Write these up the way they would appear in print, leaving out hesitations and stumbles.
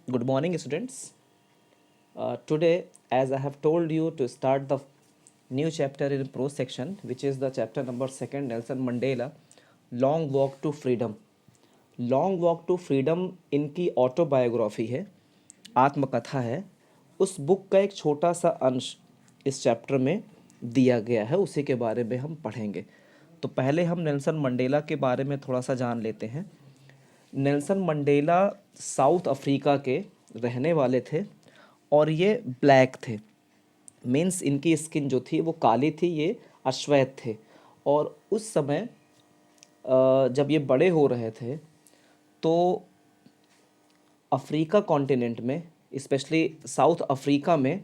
Good morning, students. Today, as I have told you to start the new chapter in prose section, which is the chapter number second, Nelson Mandela, Long Walk to Freedom. Long Walk to Freedom इनकी autobiography है, आत्मकथा है। उस book का एक छोटा सा अंश इस चैप्टर में दिया गया है, उसी के बारे में हम पढ़ेंगे। तो पहले हम नेल्सन मंडेला के बारे में थोड़ा सा जान लेते हैं। नेल्सन मंडेला साउथ अफ्रीका के रहने वाले थे और ये ब्लैक थे। मीन्स इनकी स्किन जो थी वो काली थी, ये अश्वेत थे। और उस समय जब ये बड़े हो रहे थे तो अफ्रीका कॉन्टिनेंट में, स्पेशली साउथ अफ्रीका में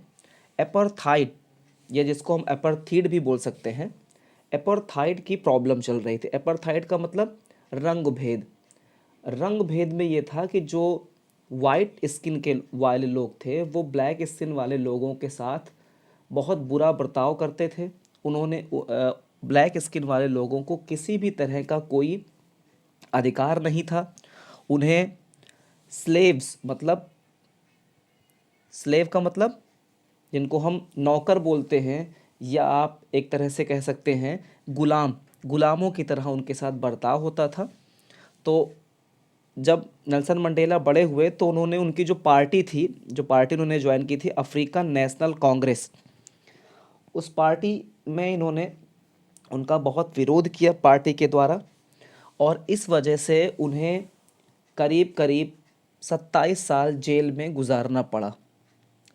एपरथाइड, या जिसको हम एपरथीड भी बोल सकते हैं, एपरथाइड की प्रॉब्लम चल रही थी। एपरथाइड का मतलब रंग भेद। रंग भेद में ये था कि जो वाइट स्किन के वाले लोग थे वो ब्लैक स्किन वाले लोगों के साथ बहुत बुरा बर्ताव करते थे। उन्होंने ब्लैक स्किन वाले लोगों को किसी भी तरह का कोई अधिकार नहीं था। उन्हें स्लेव्स, मतलब स्लेव का मतलब जिनको हम नौकर बोलते हैं, या आप एक तरह से कह सकते हैं गुलाम, गुलामों की तरह उनके साथ बर्ताव होता था। तो जब नेल्सन मंडेला बड़े हुए तो उन्होंने उनकी जो पार्टी थी, जो पार्टी उन्होंने ज्वाइन की थी, अफ्रीकन नेशनल कांग्रेस, उस पार्टी में इन्होंने उनका बहुत विरोध किया पार्टी के द्वारा। और इस वजह से उन्हें करीब करीब 27 साल जेल में गुजारना पड़ा।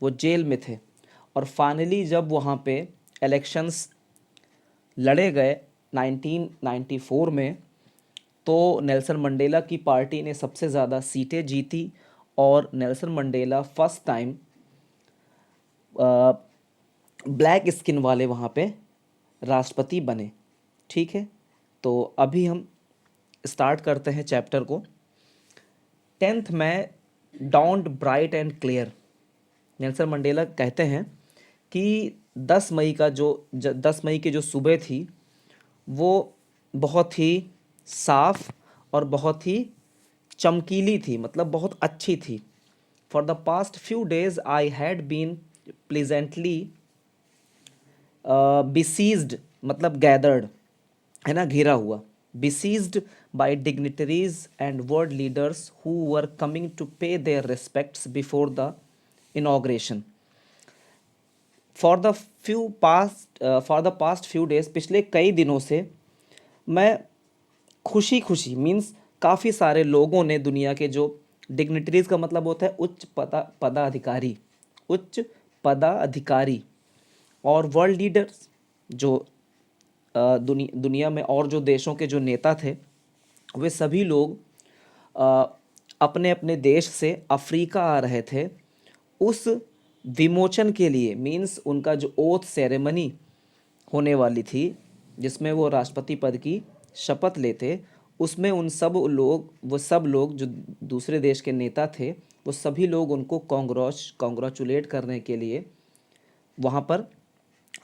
वो जेल में थे। और फाइनली जब वहाँ पे इलेक्शंस लड़े गए 1994 में, तो नेल्सन मंडेला की पार्टी ने सबसे ज़्यादा सीटें जीती और Nelson Mandela first time black skin वाले वहाँ पे राष्ट्रपति बने। ठीक है, तो अभी हम स्टार्ट करते हैं चैप्टर को। 10th में downed bright and clear. Nelson Mandela कहते हैं कि 10 मई की जो सुबह थी वो बहुत ही साफ और बहुत ही चमकीली थी, मतलब बहुत अच्छी थी। For the past few days I had been pleasantly besieged, मतलब गैदर्ड, है ना, घेरा हुआ। besieged by dignitaries and world leaders who were coming to pay their respects before the inauguration. For the past few days, पिछले कई दिनों से मैं खुशी खुशी, मीन्स काफ़ी सारे लोगों ने, दुनिया के जो डिग्निटरीज का मतलब होता है उच्च पदाधिकारी, उच्च पदाधिकारी और वर्ल्ड लीडर्स, जो दुनिया में और जो देशों के जो नेता थे, वे सभी लोग अपने अपने देश से अफ्रीका आ रहे थे उस विमोचन के लिए। मीन्स उनका जो ओथ सेरेमनी होने वाली थी, जिसमें वो राष्ट्रपति पद की शपथ लेते, उसमें वो सब लोग जो दूसरे देश के नेता थे, वो सभी लोग उनको कॉन्ग्रेचुलेट करने के लिए वहाँ पर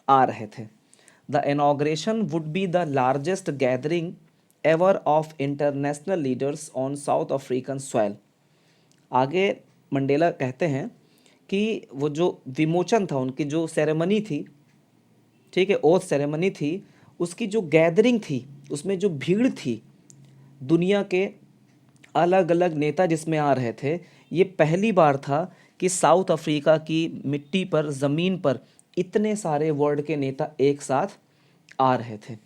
आ रहे थे। The inauguration would be the largest gathering ever of international leaders on south African soil. आगे मंडेला कहते हैं कि वो जो विमोचन था, उनकी जो सेरेमनी थी, ठीक है, ओथ सेरेमनी थी, उसकी जो गैदरिंग थी, उसमें जो भीड़ थी, दुनिया के अलग अलग नेता जिसमें आ रहे थे, ये पहली बार था कि साउथ अफ्रीका की मिट्टी पर, ज़मीन पर इतने सारे वर्ल्ड के नेता एक साथ आ रहे थे।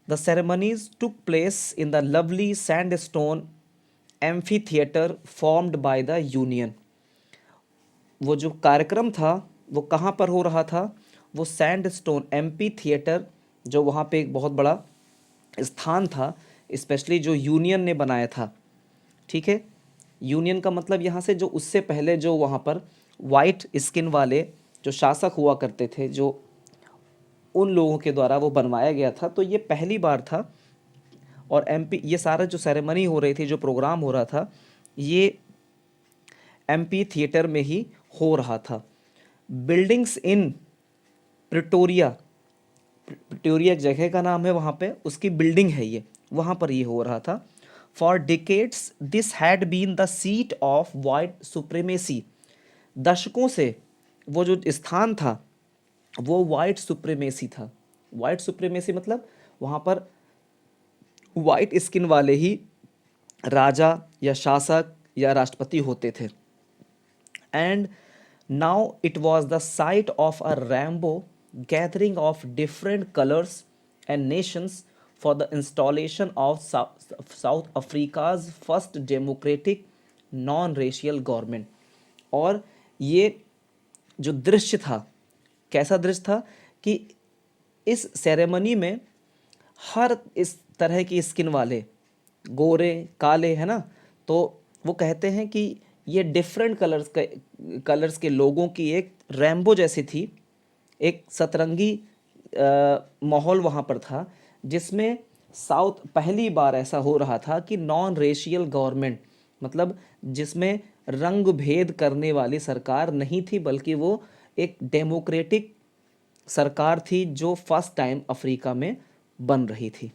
The ceremonies took place in the lovely sandstone amphi theatre formed by the union. वो जो कार्यक्रम था वो कहाँ पर हो रहा था? वो सैंडस्टोन एम्फी थिएटर, जो वहाँ पे एक बहुत बड़ा स्थान था, स्पेशली जो यूनियन ने बनाया था। ठीक है, यूनियन का मतलब यहाँ से जो उससे पहले जो वहाँ पर वाइट स्किन वाले जो शासक हुआ करते थे, जो उन लोगों के द्वारा वो बनवाया गया था। तो ये पहली बार था। और एमपी, ये सारा जो सेरेमनी हो रही थी, जो प्रोग्राम हो रहा था, ये एमपी थिएटर में ही हो रहा था। बिल्डिंग्स इन प्रिटोरिया, प्रिटोरिया एक जगह का नाम है, वहाँ पे उसकी बिल्डिंग है ये, वहाँ पर ये हो रहा था। For decades this had been the seat of white supremacy. दशकों से वो जो स्थान था वो वाइट सुप्रीमेसी था। वाइट सुप्रीमेसी मतलब वहाँ पर वाइट स्किन वाले ही राजा या शासक या राष्ट्रपति होते थे। And now it was the site of a rainbow gathering of different colors and nations for the installation of South Africa's first democratic non-racial government। और ये जो दृश्य था, कैसा दृश्य था कि इस सेरेमनी में हर इस तरह की स्किन वाले, गोरे काले, है ना, तो वो कहते हैं कि ये डिफरेंट कलर्स के लोगों की एक रैम्बो जैसी थी, एक सतरंगी माहौल वहाँ पर था, जिसमें साउथ पहली बार ऐसा हो रहा था कि नॉन रेशियल गवर्नमेंट, मतलब जिसमें रंग भेद करने वाली सरकार नहीं थी, बल्कि वो एक डेमोक्रेटिक सरकार थी जो फर्स्ट टाइम अफ्रीका में बन रही थी।